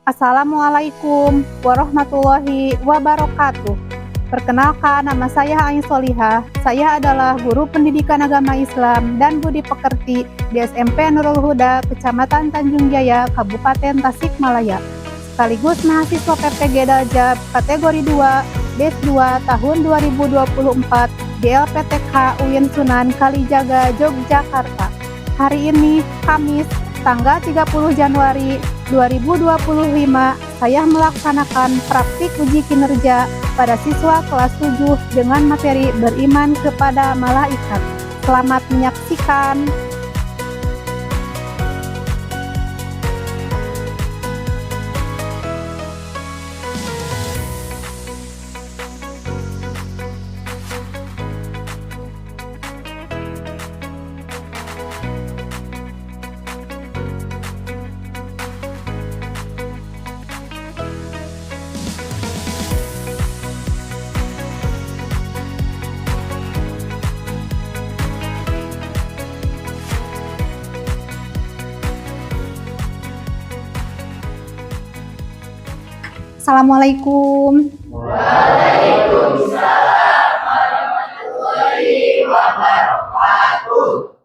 Assalamualaikum warahmatullahi wabarakatuh. Perkenalkan, nama saya Ain Solihah. Saya adalah guru pendidikan agama Islam dan budi pekerti di SMP Nurul Huda, Kecamatan Tanjung Jaya, Kabupaten Tasikmalaya. Sekaligus mahasiswa PPG Daljab kategori 2, BES 2 tahun 2024 di LPTK UIN Sunan Kalijaga, Yogyakarta. Hari ini, Kamis, tanggal 30 Januari 2025, saya melaksanakan praktik uji kinerja pada siswa kelas 7 dengan materi beriman kepada malaikat. Selamat menyaksikan. Assalamualaikum. Waalaikumsalam warahmatullahi wabarakatuh.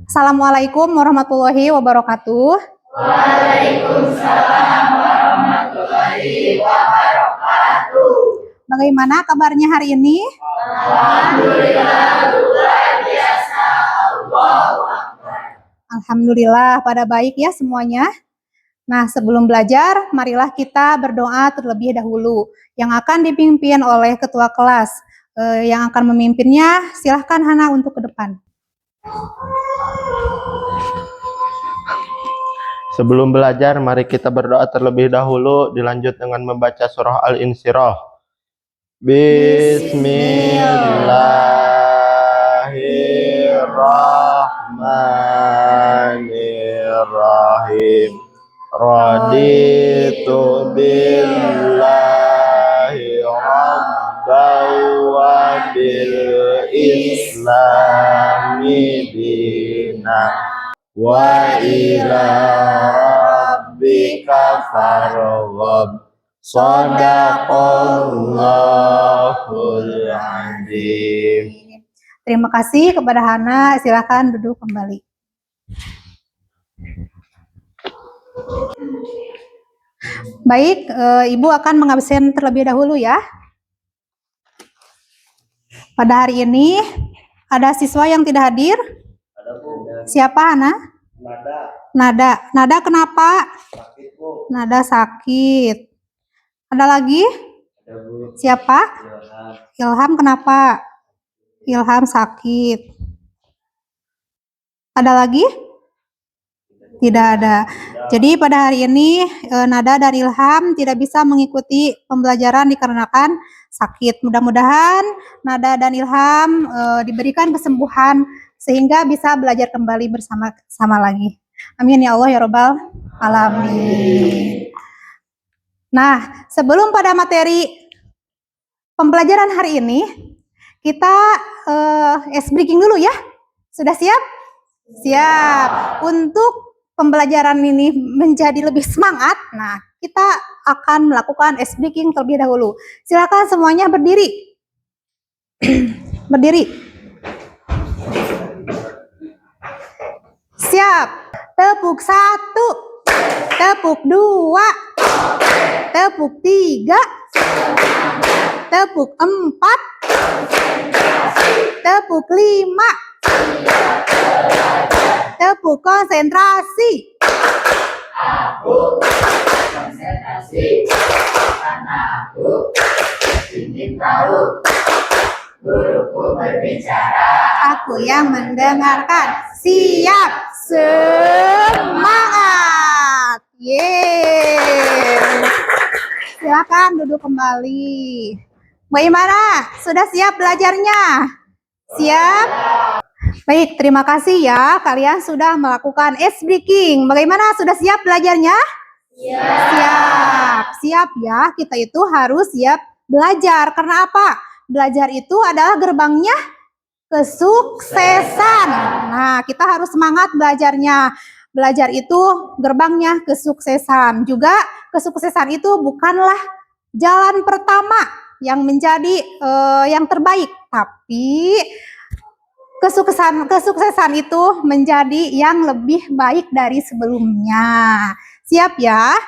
Assalamualaikum warahmatullahi wabarakatuh. Waalaikumsalam warahmatullahi wabarakatuh. Bagaimana kabarnya hari ini? Alhamdulillah luar biasa. Allahu Akbar. Alhamdulillah pada baik ya semuanya. Nah, sebelum belajar, marilah kita berdoa terlebih dahulu. Yang akan dipimpin oleh ketua kelas. Yang akan memimpinnya, silahkan Hana untuk ke depan. Sebelum belajar, mari kita berdoa terlebih dahulu, dilanjut dengan membaca surah Al-Insyirah. Bismillahirrahmanirrahim. Raditu billahi rabban wa bil islami dina wa ila rabbika farghab. Shadaqallahul adzim. Terima kasih kepada Hana, silakan duduk kembali. Baik, Ibu akan mengabsen terlebih dahulu ya. Pada hari ini ada siswa yang tidak hadir. Siapa Hana? Nada. Nada kenapa? Nada sakit. Ada lagi? Siapa? Ilham kenapa? Ilham sakit. Ada lagi? Tidak ada. Jadi pada hari ini Nada dan Ilham tidak bisa mengikuti pembelajaran dikarenakan sakit. Mudah-mudahan Nada dan Ilham diberikan kesembuhan sehingga bisa belajar kembali bersama-sama lagi. Amin ya Allah ya Rabbal alamin. Nah, sebelum pada materi pembelajaran hari ini, kita ice breaking dulu ya. Sudah siap? Siap. Untuk pembelajaran ini menjadi lebih semangat, nah kita akan melakukan ice breaking terlebih dahulu. Silakan semuanya berdiri. Berdiri. Siap. Tepuk 1, tepuk 2, tepuk 3, tepuk 4, tepuk 5, tepuk konsentrasi. Aku konsentrasi karena aku ingin tahu guruku berbicara. Aku yang mendengarkan. Siap, semangat. Yeay. Silakan duduk kembali. Bagaimana? Sudah siap belajarnya? Siap? Baik, terima kasih ya. Kalian sudah melakukan ice breaking. Bagaimana? Sudah siap belajarnya? Siap. Siap ya. Kita itu harus siap belajar. Karena apa? Belajar itu adalah gerbangnya kesuksesan. Nah, kita harus semangat belajarnya. belajar itu gerbangnya kesuksesan. Juga kesuksesan itu bukanlah jalan pertama yang menjadi yang terbaik, tapi kesuksesan itu menjadi yang lebih baik dari sebelumnya. Siap ya?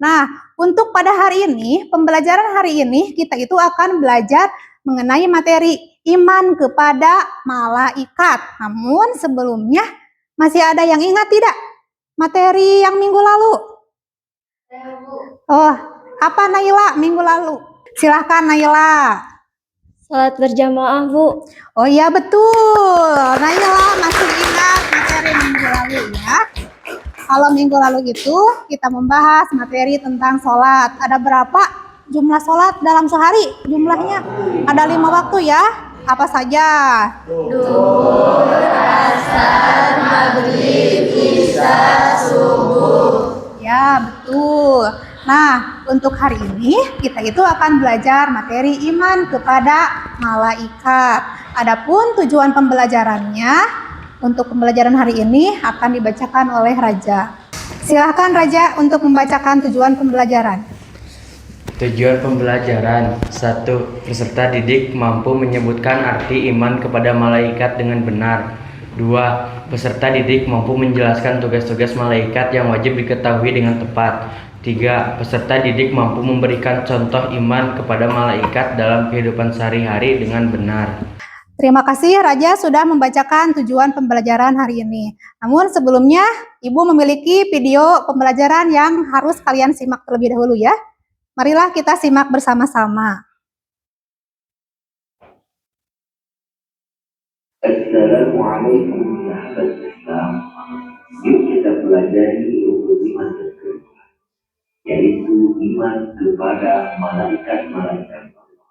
Nah, untuk pada hari ini, pembelajaran hari ini kita itu akan belajar mengenai materi iman kepada malaikat. Namun sebelumnya masih ada yang ingat tidak materi yang minggu lalu? Oh, apa Naila minggu lalu? Silahkan Naila. Salat berjamaah, Bu. Oh iya betul. Naila masih ingat materi minggu lalu ya. Kalau minggu lalu itu kita membahas materi tentang sholat. Ada berapa jumlah sholat dalam sehari? Jumlahnya ada 5 waktu ya. Apa saja? Duhur, asar, maghrib, isya, subuh. Ya betul. Nah, untuk hari ini kita itu akan belajar materi iman kepada malaikat. Adapun tujuan pembelajarannya untuk pembelajaran hari ini akan dibacakan oleh Raja. Silahkan Raja untuk membacakan tujuan pembelajaran. Tujuan pembelajaran 1. Peserta didik mampu menyebutkan arti iman kepada malaikat dengan benar. 2. Peserta didik mampu menjelaskan tugas-tugas malaikat yang wajib diketahui dengan tepat. 3. Peserta didik mampu memberikan contoh iman kepada malaikat dalam kehidupan sehari-hari dengan benar. Terima kasih Raja sudah membacakan tujuan pembelajaran hari ini. Namun sebelumnya Ibu memiliki video pembelajaran yang harus kalian simak terlebih dahulu ya. Marilah kita simak bersama-sama. Assalamualaikum sahabat Islam. Yuk kita pelajari rukun iman kedua, yaitu iman kepada malaikat-malaikat Allah.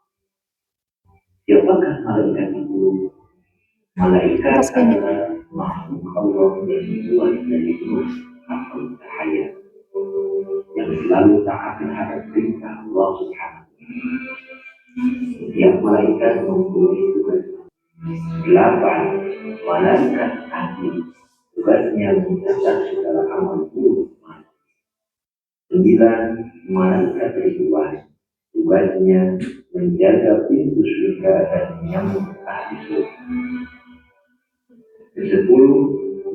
Siapakah malaikat itu? Malaikat adalah makhluk Allah yang dibuat dari emas atau cahaya, yang selalu taat terhadap perintah Allah Subhanahu. Setiap malaikat mempunyai tugas. 8. Malaikat ahli, tugasnya mencatat segala amal buruk. 9. Malaikat Ridwan, tugasnya menjaga pintu surga dan menyambut ahli surga. 10.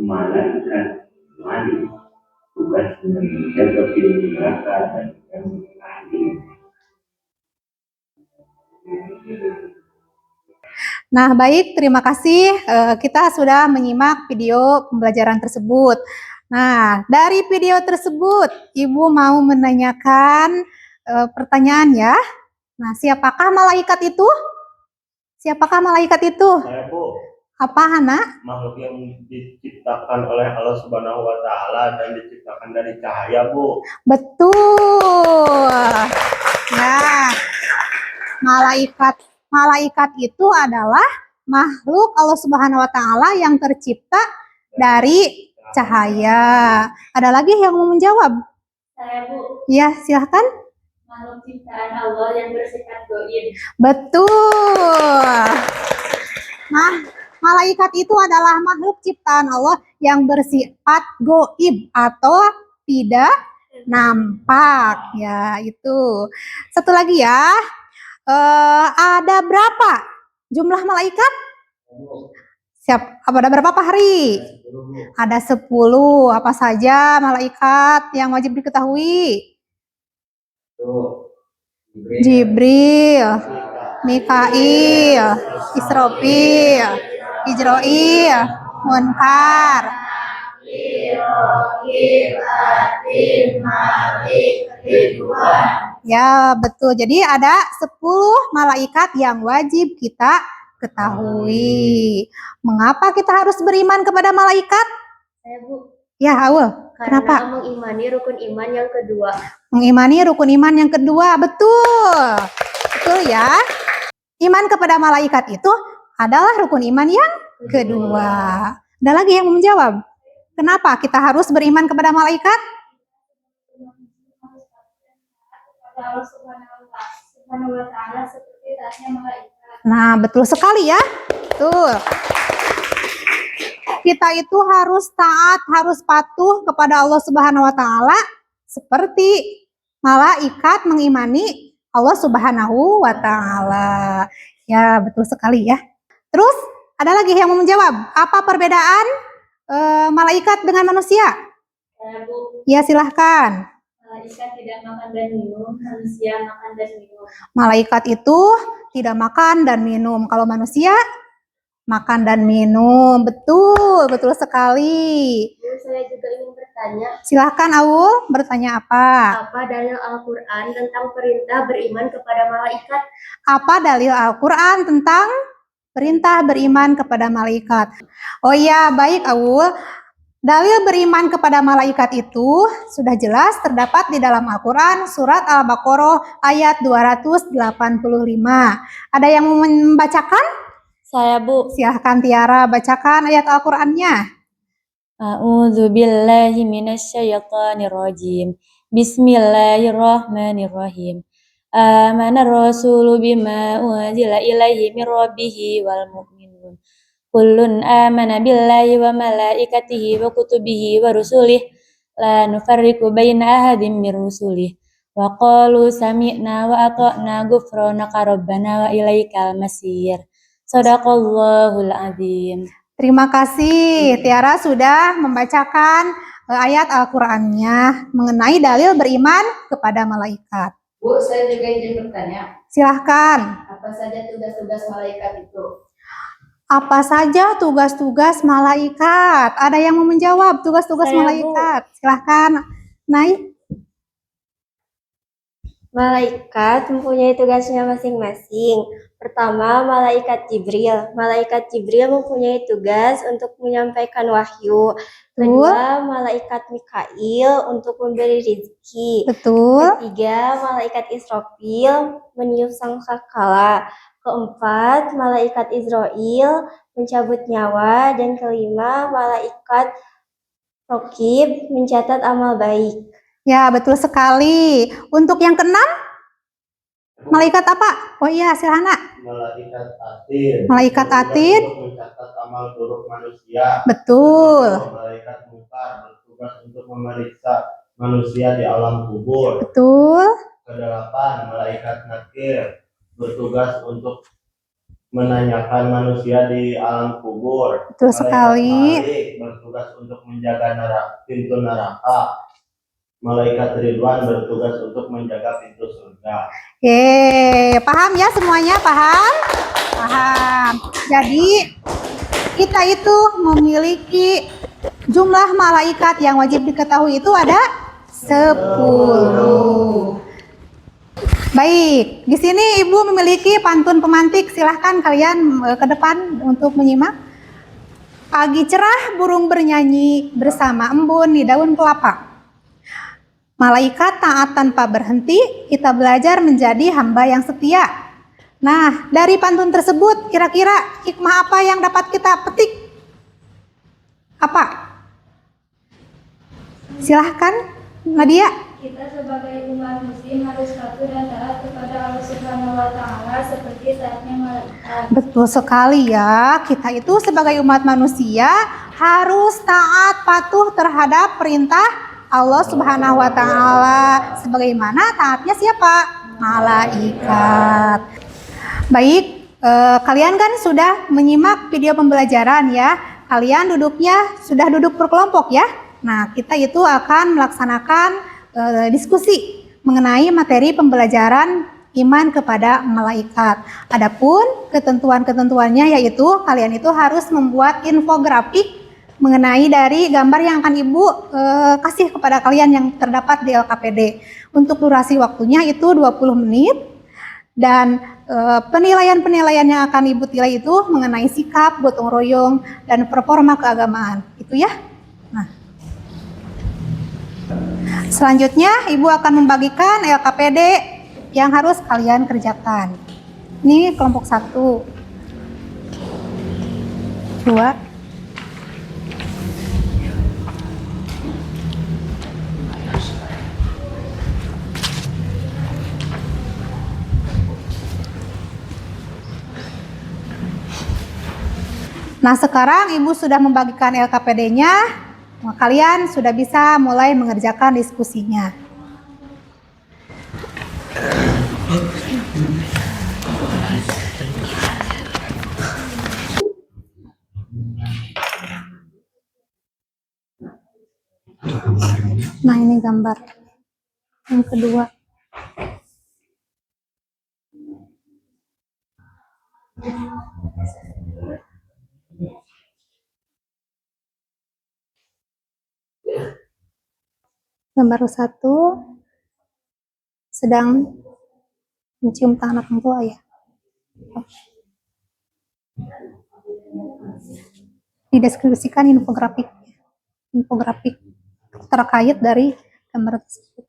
Malaikat Malik, tugasnya menjaga pintu neraka dan menyambut ahli. Nah, baik, terima kasih. Kita sudah menyimak video pembelajaran tersebut. Nah, dari video tersebut, Ibu mau menanyakan pertanyaan ya. Nah, siapakah malaikat itu? Siapakah malaikat itu? Saya Bu, Apa, Hana? makhluk yang diciptakan oleh Allah Subhanahu wa taala dan diciptakan dari cahaya, Bu. Betul. Nah, malaikat itu adalah makhluk Allah Subhanahu wa taala yang tercipta dari cahaya. Ada lagi yang mau menjawab? Saya, Bu. Ya, silahkan. Makhluk ciptaan Allah yang bersifat goib. Betul. Nah, malaikat itu adalah makhluk ciptaan Allah yang bersifat goib atau tidak nampak. Ya, itu. Satu lagi ya. Ada berapa jumlah malaikat? Siap. Ada berapa Pak Hari? Ada 10. Apa saja malaikat yang wajib diketahui? Jibril, Mikail, Israfil, Ijroil, Munkar, ya betul. Jadi ada 10 malaikat yang wajib kita ketahui. Mengapa kita harus beriman kepada malaikat? Saya, Bu. Ya, Aul. Karena Kenapa? mengimani rukun iman yang kedua. Mengimani rukun iman yang kedua. Betul. Betul ya. Iman kepada malaikat itu adalah rukun iman yang kedua. Ada lagi yang mau menjawab? Kenapa kita harus beriman kepada malaikat? Allah Subhanahu wa taala seperti taatnya malaikat. Nah, betul sekali ya. Betul. kita itu harus taat, harus patuh kepada Allah Subhanahu wa taala seperti malaikat mengimani Allah Subhanahu wa taala. Ya, betul sekali ya. Terus ada lagi yang mau menjawab. Apa perbedaan malaikat dengan manusia? Bu, Ya, silahkan. malaikat tidak makan dan minum, manusia makan dan minum. Malaikat itu tidak makan dan minum. Kalau manusia makan dan minum. Betul, betul sekali. Bu, saya juga ingin bertanya, Silahkan Aul, bertanya apa? apa dalil Al-Quran tentang perintah beriman kepada malaikat? Apa dalil Al-Quran tentang perintah beriman kepada malaikat? Oh iya, baik Aul. Dalil beriman kepada malaikat itu sudah jelas terdapat di dalam Al-Quran surat Al-Baqarah ayat 285. Ada yang mau membacakan? Saya, Bu. Silahkan Tiara bacakan ayat Al-Qurannya. A'udzu billahi minasyaitonir rajim. Bismillahirrahmanirrahim. Amana rasulu bima unzila ilaihi mir rabbihi wal mu'minun. Kullun amana billahi wa malaikatihi wa kutubihi wa rusulih la nufarriqu baina ahadin mir rusulih. Wa qalu sami'na wa ata'na ghufranaka rabbana wa ilaikal masir. Shadaqallahul azim. Terima kasih Tiara sudah membacakan ayat Al-Qurannya mengenai dalil beriman kepada malaikat. Bu, saya juga izin bertanya, Silahkan. apa saja tugas-tugas malaikat itu? Apa saja tugas-tugas malaikat? Ada yang mau menjawab tugas-tugas Saya, Bu. malaikat? Silahkan, Nai. Malaikat mempunyai tugasnya masing-masing. Pertama, malaikat Jibril. Malaikat Jibril mempunyai tugas untuk menyampaikan wahyu. Kedua, malaikat Mikail untuk memberi rezeki. Betul. Ketiga, malaikat Israfil meniup sangkakala. Keempat, malaikat Israil mencabut nyawa. Dan kelima, malaikat Raqib mencatat amal baik. Ya, betul sekali. Untuk yang keenam, malaikat apa? Oh iya, Silhana. Malaikat atid. Malaikat atid. Untuk mencatat amal buruk manusia. Betul. Malaikat mungkar bertugas untuk memeriksa manusia di alam kubur. Betul. Kedelapan, malaikat nakir bertugas untuk menanyakan manusia di alam kubur. Betul sekali. Malaikat Malik bertugas untuk menjaga pintu neraka. Malaikat Ridwan bertugas untuk menjaga pintu surga. Paham ya semuanya? Paham? Paham. Jadi kita itu memiliki jumlah malaikat yang wajib diketahui itu ada 10. Baik, di sini Ibu memiliki pantun pemantik. Silahkan kalian ke depan untuk menyimak. Pagi cerah burung bernyanyi bersama embun di daun kelapa. Malaikat taat tanpa berhenti, kita belajar menjadi hamba yang setia. Nah, dari pantun tersebut kira-kira hikmah apa yang dapat kita petik? Apa? Silahkan, Nadia. Kita sebagai umat muslim harus patuh dan taat kepada Allah Subhanahu wa taala seperti taatnya malaikat. Betul sekali ya, kita itu sebagai umat manusia harus taat patuh terhadap perintah Allah Subhanahu wa taala. Sebagaimana taatnya siapa? Malaikat. Baik, kalian kan sudah menyimak video pembelajaran ya. Kalian duduknya sudah duduk berkelompok ya. Nah, kita itu akan melaksanakan diskusi mengenai materi pembelajaran iman kepada malaikat. Adapun ketentuan-ketentuannya yaitu kalian itu harus membuat infografik mengenai dari gambar yang akan Ibu kasih kepada kalian yang terdapat di LKPD. Untuk durasi waktunya itu 20 menit dan penilaian-penilaian yang akan Ibu nilai itu mengenai sikap, gotong royong, dan performa keagamaan. Itu ya. Nah, selanjutnya Ibu akan membagikan LKPD yang harus kalian kerjakan. Ini kelompok 1, 2, Nah, sekarang Ibu sudah membagikan LKPD-nya. Kalian sudah bisa mulai mengerjakan diskusinya. Nah, ini gambar yang kedua. Gambar 1 sedang mencium tangan orang tua ya. Dideskripsikan infografik terkait dari gambar tersebut.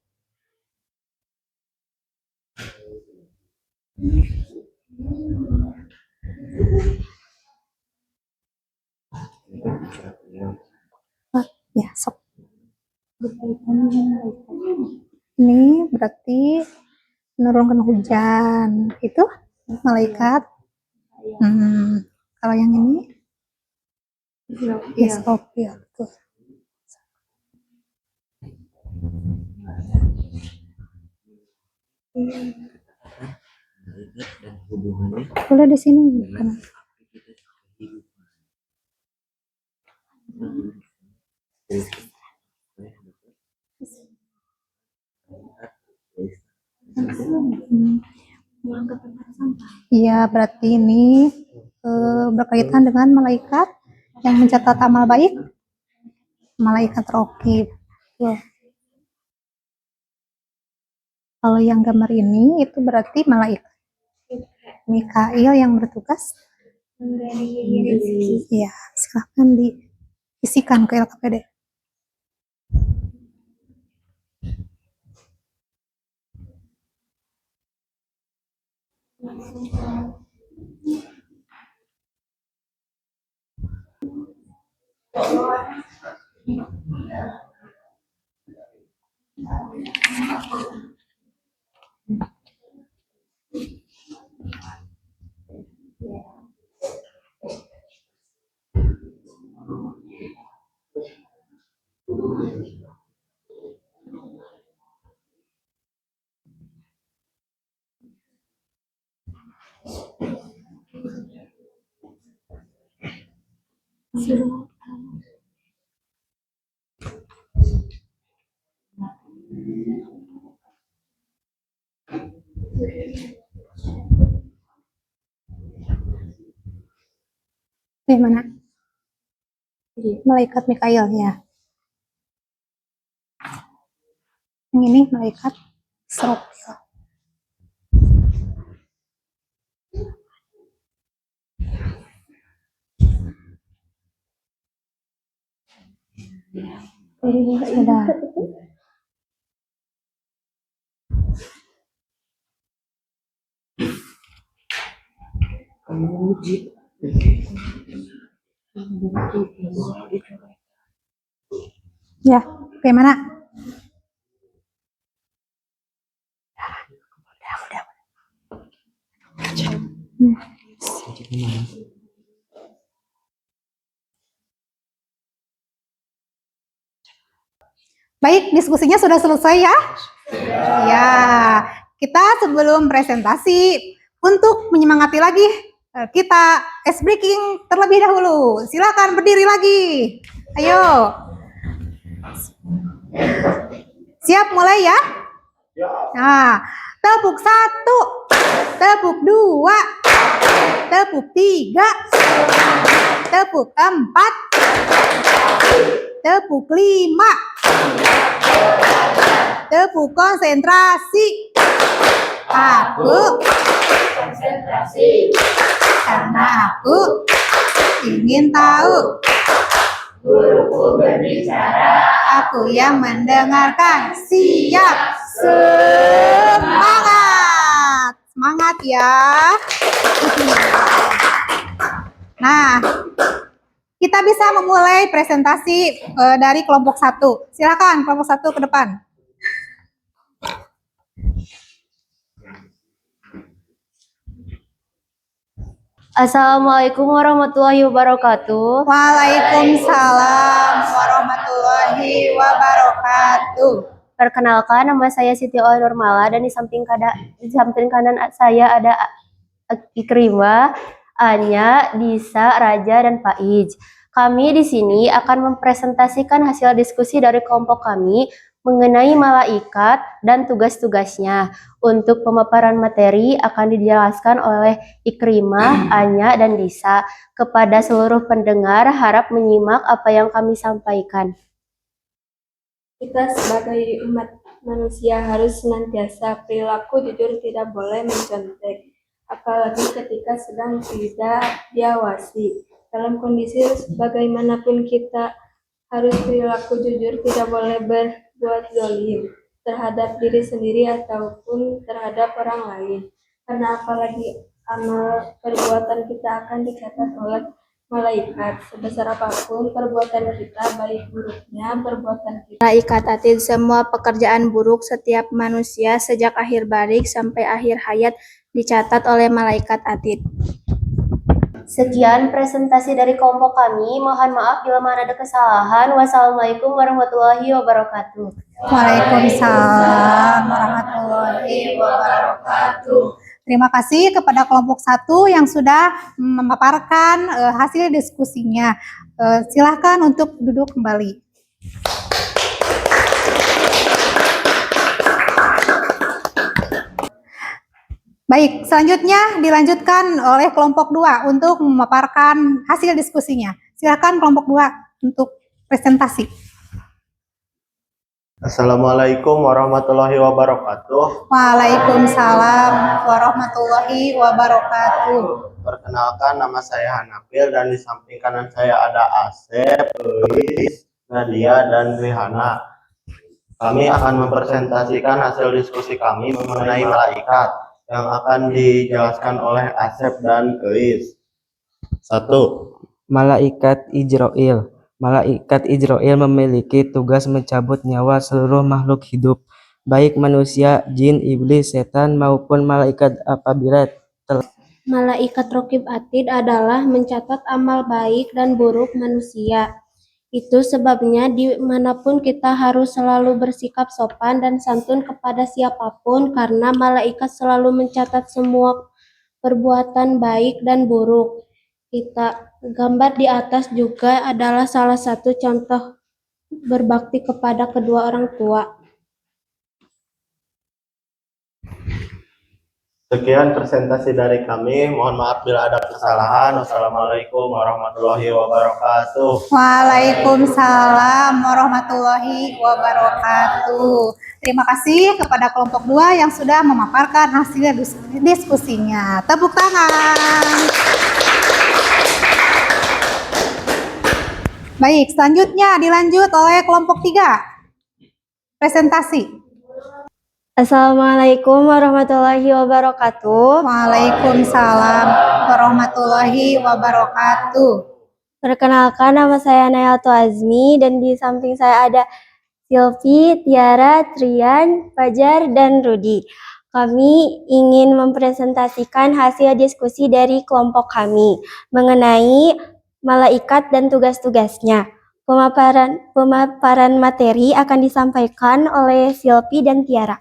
Ya, sok. Ini berarti menurunkan hujan. Itu malaikat. Kalau yang ini Israfil. Tuh. Boleh di sini. Iya, berarti ini berkaitan dengan malaikat yang mencatat amal baik, malaikat Raqib. Kalau yang gambar ini itu berarti malaikat Mikail yang bertugas. Iya, silahkan diisikan ke LKPD. Mana? Malaikat Mikail ya. Yang ini malaikat Israfil. Sudah. Ya, bagaimana? Baik, diskusinya sudah selesai ya? Ya, kita sebelum presentasi untuk menyemangati lagi kita ice breaking terlebih dahulu. Silakan berdiri lagi. Ayo. Siap mulai ya? Nah, tepuk 1, tepuk 2, tepuk 3, tepuk 4, tepuk 5, tepuk konsentrasi. Aku konsentrasi karena aku ingin tahu. Guruku berbicara, aku yang mendengarkan. Siap, semangat, semangat ya. Nah, kita bisa memulai presentasi dari kelompok 1. Silakan kelompok 1 ke depan. Assalamualaikum warahmatullahi wabarakatuh. Waalaikumsalam warahmatullahi wabarakatuh. Perkenalkan, nama saya Siti Nurmala dan di samping kanan saya ada Ikrimah, Anya, Disa, Raja, dan Faiz. Kami di sini akan mempresentasikan hasil diskusi dari kelompok kami mengenai malaikat dan tugas-tugasnya. Untuk pemaparan materi akan dijelaskan oleh Ikrimah, Anya, dan Disa. Kepada seluruh pendengar, harap menyimak apa yang kami sampaikan. Kita sebagai umat manusia harus senantiasa perilaku jujur, tidak boleh mencontek, apalagi ketika sedang tidak diawasi. Dalam kondisi bagaimanapun kita harus perilaku jujur, tidak boleh berbuat zalim terhadap diri sendiri ataupun terhadap orang lain. Karena apalagi amal perbuatan kita akan dicatat oleh malaikat. Sebesar apapun perbuatan kita, baik buruknya perbuatan kita. Malaikat atid semua pekerjaan buruk setiap manusia sejak akhir barik sampai akhir hayat dicatat oleh malaikat atid. Sekian presentasi dari kelompok kami. Mohon maaf bila mana ada kesalahan. Wassalamualaikum warahmatullahi wabarakatuh. Waalaikumsalam warahmatullahi wabarakatuh. Terima kasih kepada kelompok 1 yang sudah memaparkan hasil diskusinya. Silahkan untuk duduk kembali. Baik, selanjutnya dilanjutkan oleh kelompok 2 untuk memaparkan hasil diskusinya. Silakan kelompok 2 untuk presentasi. Assalamualaikum warahmatullahi wabarakatuh. Waalaikumsalam warahmatullahi wabarakatuh. Perkenalkan, nama saya Hanabil dan di samping kanan saya ada Asep, Luis, Nadia, dan Rihana. Kami akan mempresentasikan hasil diskusi kami mengenai malaikat yang akan dijelaskan oleh Asep dan Luis. 1. Malaikat Ijroil. Malaikat Ijroil memiliki tugas mencabut nyawa seluruh makhluk hidup, baik manusia, jin, iblis, setan, maupun malaikat apabila Malaikat Raqib Atid adalah mencatat amal baik dan buruk manusia. Itu sebabnya dimanapun kita harus selalu bersikap sopan dan santun kepada siapapun, karena malaikat selalu mencatat semua perbuatan baik dan buruk kita. Gambar di atas juga adalah salah satu contoh berbakti kepada kedua orang tua. Sekian presentasi dari kami. Mohon maaf bila ada kesalahan. Wassalamualaikum warahmatullahi wabarakatuh. Waalaikumsalam warahmatullahi wabarakatuh. Terima kasih kepada kelompok 2 yang sudah memaparkan hasil diskusinya. Tepuk tangan. Baik, selanjutnya dilanjut oleh kelompok 3. Presentasi. Assalamualaikum warahmatullahi wabarakatuh. Waalaikumsalam warahmatullahi wabarakatuh. Perkenalkan, nama saya Nayatu Azmi dan di samping saya ada Silvi, Tiara, Trian, Fajar, dan Rudi. Kami ingin mempresentasikan hasil diskusi dari kelompok kami mengenai malaikat dan tugas-tugasnya. Pemaparan materi akan disampaikan oleh Silvi dan Tiara.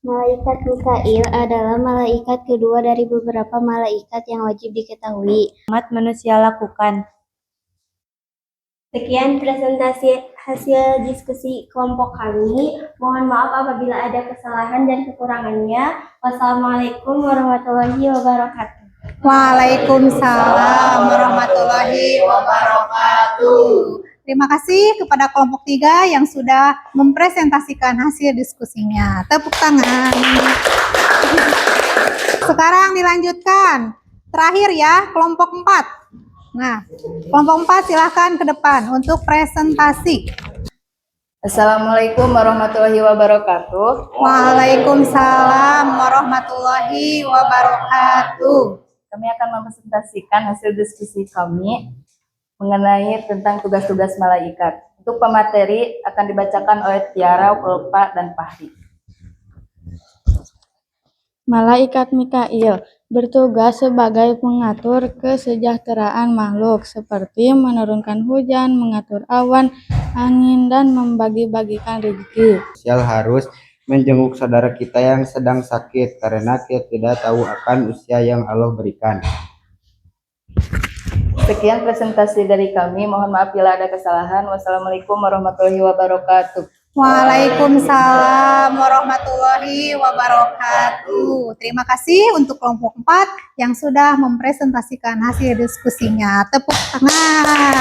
Malaikat Mikail adalah malaikat kedua dari beberapa malaikat yang wajib diketahui umat manusia lakukan. Sekian presentasi hasil diskusi kelompok kami. Mohon maaf apabila ada kesalahan dan kekurangannya. Wassalamualaikum warahmatullahi wabarakatuh. Waalaikumsalam warahmatullahi wabarakatuh. Terima kasih kepada kelompok 3 yang sudah mempresentasikan hasil diskusinya. Tepuk tangan. Sekarang dilanjutkan. Terakhir ya, kelompok 4. Nah, kelompok 4 silahkan ke depan untuk presentasi. Assalamualaikum warahmatullahi wabarakatuh. Waalaikumsalam warahmatullahi wabarakatuh. Kami akan mempresentasikan hasil diskusi kami mengenai tentang tugas-tugas malaikat. Untuk pemateri akan dibacakan oleh Tiara, Ulfa, dan Fahri. Malaikat Mikail bertugas sebagai pengatur kesejahteraan makhluk, seperti menurunkan hujan, mengatur awan, angin, dan membagi-bagikan rezeki. Sosial harus menjenguk saudara kita yang sedang sakit karena kita tidak tahu akan usia yang Allah berikan. Sekian presentasi dari kami. Mohon maaf bila ada kesalahan. Wassalamualaikum warahmatullahi wabarakatuh. Waalaikumsalam warahmatullahi wabarakatuh. Terima kasih untuk kelompok 4 yang sudah mempresentasikan hasil diskusinya. Tepuk tangan.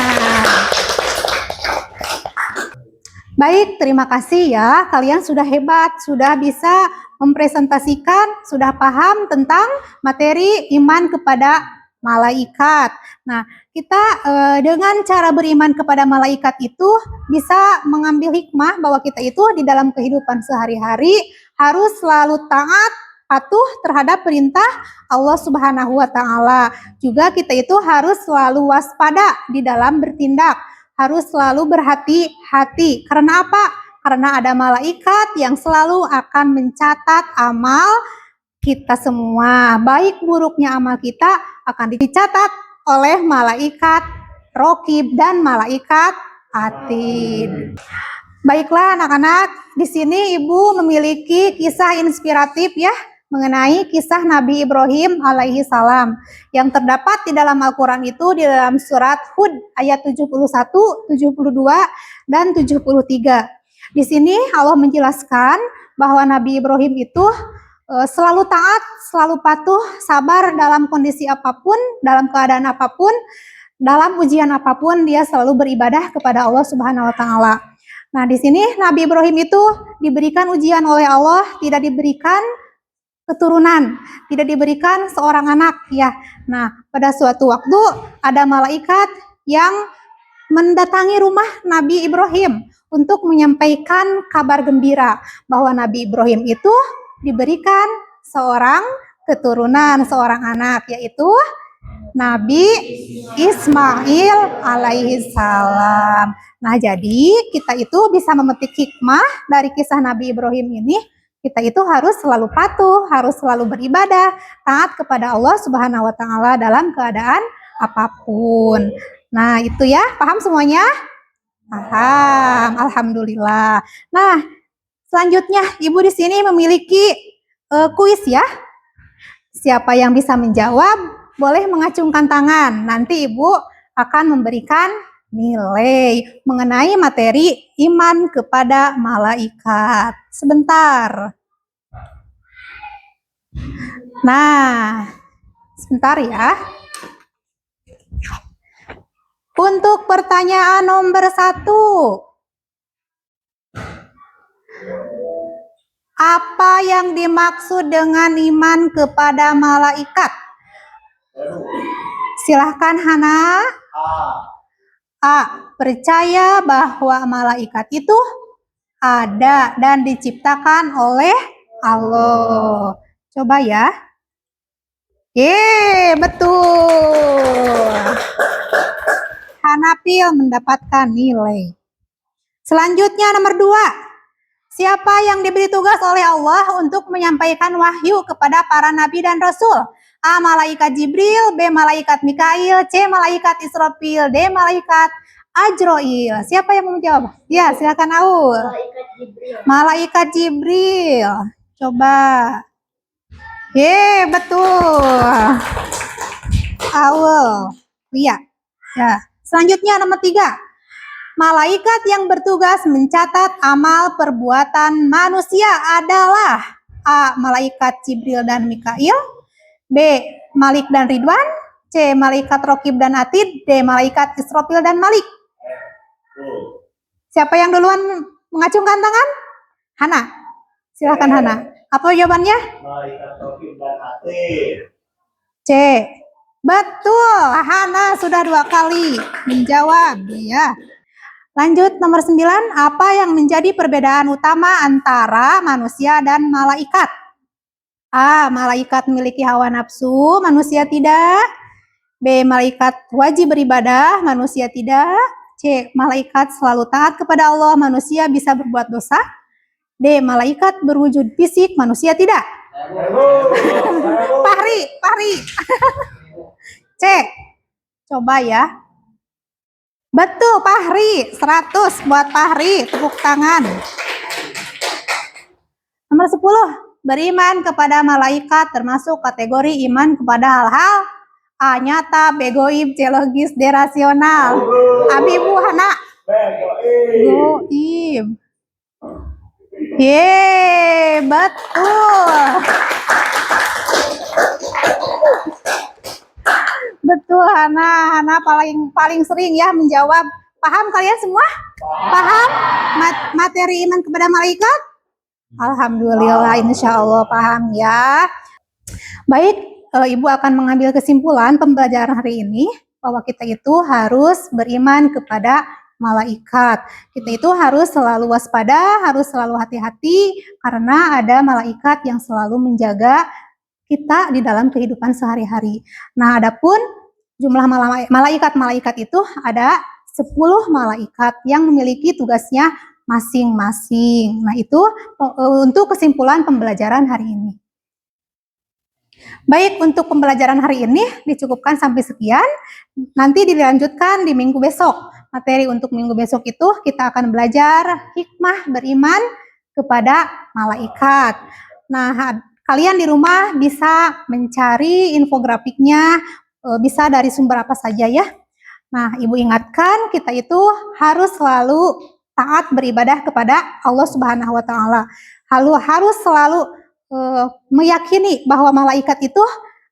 Baik, terima kasih ya. Kalian sudah hebat, sudah bisa mempresentasikan, sudah paham tentang materi iman kepada malaikat. Nah, kita dengan cara beriman kepada malaikat itu bisa mengambil hikmah bahwa kita itu di dalam kehidupan sehari-hari harus selalu taat, patuh terhadap perintah Allah Subhanahu wa taala. Juga kita itu harus selalu waspada di dalam bertindak, harus selalu berhati-hati. Karena apa? Karena ada malaikat yang selalu akan mencatat amal kita semua. Baik buruknya amal kita akan dicatat oleh malaikat Raqib dan malaikat Atid. Baiklah anak-anak, di sini Ibu memiliki kisah inspiratif ya mengenai kisah Nabi Ibrahim alaihi salam yang terdapat di dalam Al-Qur'an itu di dalam surat Hud ayat 71, 72 dan 73. Di sini Allah menjelaskan bahwa Nabi Ibrahim itu selalu taat, selalu patuh, sabar dalam kondisi apapun, dalam keadaan apapun, dalam ujian apapun dia selalu beribadah kepada Allah Subhanahu wa taala. Nah, di sini Nabi Ibrahim itu diberikan ujian oleh Allah, tidak diberikan keturunan, tidak diberikan seorang anak ya. Nah, pada suatu waktu ada malaikat yang mendatangi rumah Nabi Ibrahim untuk menyampaikan kabar gembira bahwa Nabi Ibrahim itu diberikan seorang keturunan, seorang anak, yaitu Nabi Ismail alaihi salam. Nah, jadi kita itu bisa memetik hikmah dari kisah Nabi Ibrahim ini. Kita itu harus selalu patuh, harus selalu beribadah, taat kepada Allah Subhanahu wa taala dalam keadaan apapun. Nah, itu ya, paham semuanya? Paham, alhamdulillah. Nah, selanjutnya, Ibu di sini memiliki kuis ya. Siapa yang bisa menjawab, boleh mengacungkan tangan. Nanti Ibu akan memberikan nilai mengenai materi iman kepada malaikat. Sebentar. Nah, sebentar ya. Untuk pertanyaan nomor 1. Apa yang dimaksud dengan iman kepada malaikat? Silahkan Hana. A. Percaya bahwa malaikat itu ada dan diciptakan oleh Allah. Coba ya. Betul. Hanapil mendapatkan nilai. Selanjutnya nomor 2. Siapa yang diberi tugas oleh Allah untuk menyampaikan wahyu kepada para nabi dan rasul? A. Malaikat Jibril, B. Malaikat Mikail, C. Malaikat Israfil, D. Malaikat Ajroil. Siapa yang mau menjawab? Ya, silakan Aul. Malaikat Jibril. Malaikat Jibril. Coba. Betul. Aul. Lihat. Ya. Selanjutnya nomor 3. Malaikat yang bertugas mencatat amal perbuatan manusia adalah A. Malaikat Jibril dan Mikail, B. Malik dan Ridwan, C. Malaikat Raqib dan Atid, D. Malaikat Israfil dan Malik. Siapa yang duluan mengacungkan tangan? Hana. Silakan Hana. Apa jawabannya? Malaikat Raqib dan Atid. C. Betul. Hana sudah 2 kali menjawab ya. Lanjut nomor 9, apa yang menjadi perbedaan utama antara manusia dan malaikat? A. Malaikat memiliki hawa nafsu, manusia tidak. B. Malaikat wajib beribadah, manusia tidak. C. Malaikat selalu taat kepada Allah, manusia bisa berbuat dosa. D. Malaikat berwujud fisik, manusia tidak. Fahri. C. Coba ya. Betul, Fahri. 100 buat Fahri. Tepuk tangan. Nomor 10. Beriman kepada malaikat termasuk kategori iman kepada hal-hal A. Nyata, B. Goib, C. Logis, D. Rasional. Abi, Bu, Hana. Goib. Yeay, betul. Betul, Hana paling sering ya menjawab. Paham kalian semua? Paham materi iman kepada malaikat? Alhamdulillah, insya Allah paham ya. Baik, Ibu akan mengambil kesimpulan pembelajaran hari ini bahwa kita itu harus beriman kepada malaikat. Kita itu harus selalu waspada, harus selalu hati-hati karena ada malaikat yang selalu menjaga kita di dalam kehidupan sehari-hari. Nah, adapun jumlah malaikat itu ada 10 malaikat yang memiliki tugasnya masing-masing. Nah, itu untuk kesimpulan pembelajaran hari ini. Baik, untuk pembelajaran hari ini dicukupkan sampai sekian. Nanti dilanjutkan di minggu besok. Materi untuk minggu besok itu kita akan belajar hikmah beriman kepada malaikat. Nah, kalian di rumah bisa mencari infografiknya, bisa dari sumber apa saja ya. Nah, Ibu ingatkan kita itu harus selalu taat beribadah kepada Allah Subhanahu wa Ta'ala. Harus selalu meyakini bahwa malaikat itu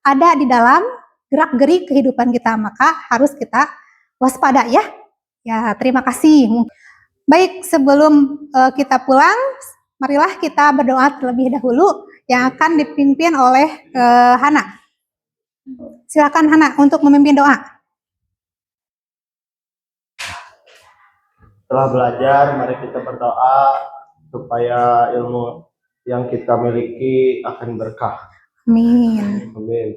ada di dalam gerak-gerik kehidupan kita, maka harus kita waspada ya. Ya, terima kasih. Baik, sebelum kita pulang, marilah kita berdoa terlebih dahulu yang akan dipimpin oleh Hana. Silakan Hana untuk memimpin doa. Setelah belajar, mari kita berdoa supaya ilmu yang kita miliki akan berkah. Amin. Amin.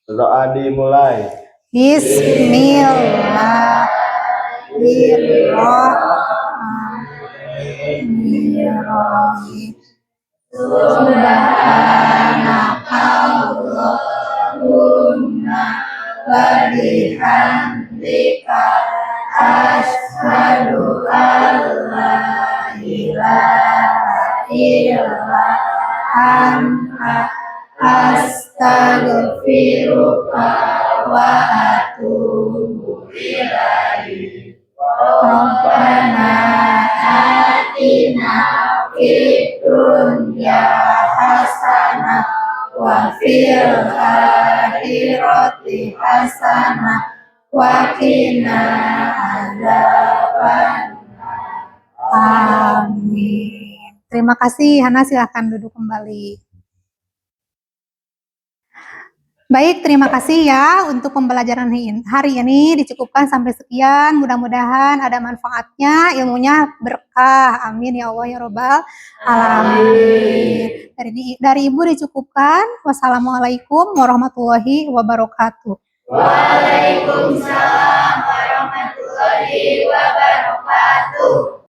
Berdoa dimulai. Bismillahirrahmanirrahim. Subhanakallahumma wa bihamdika asyhadu an la ilaha illa anta astaghfiruka wa atubu ilaik. Rabbana atina fid dunya hasanah wa fil akhirati hasanah wa qina adzabannar. Amin. Terima kasih Hana, silakan duduk kembali. Baik, terima kasih ya untuk pembelajaran hari ini dicukupkan sampai sekian. Mudah-mudahan ada manfaatnya, ilmunya berkah. Amin ya Allah ya Robbal alamin. Dari Ibu dicukupkan. Wassalamualaikum warahmatullahi wabarakatuh. Waalaikumsalam warahmatullahi wabarakatuh.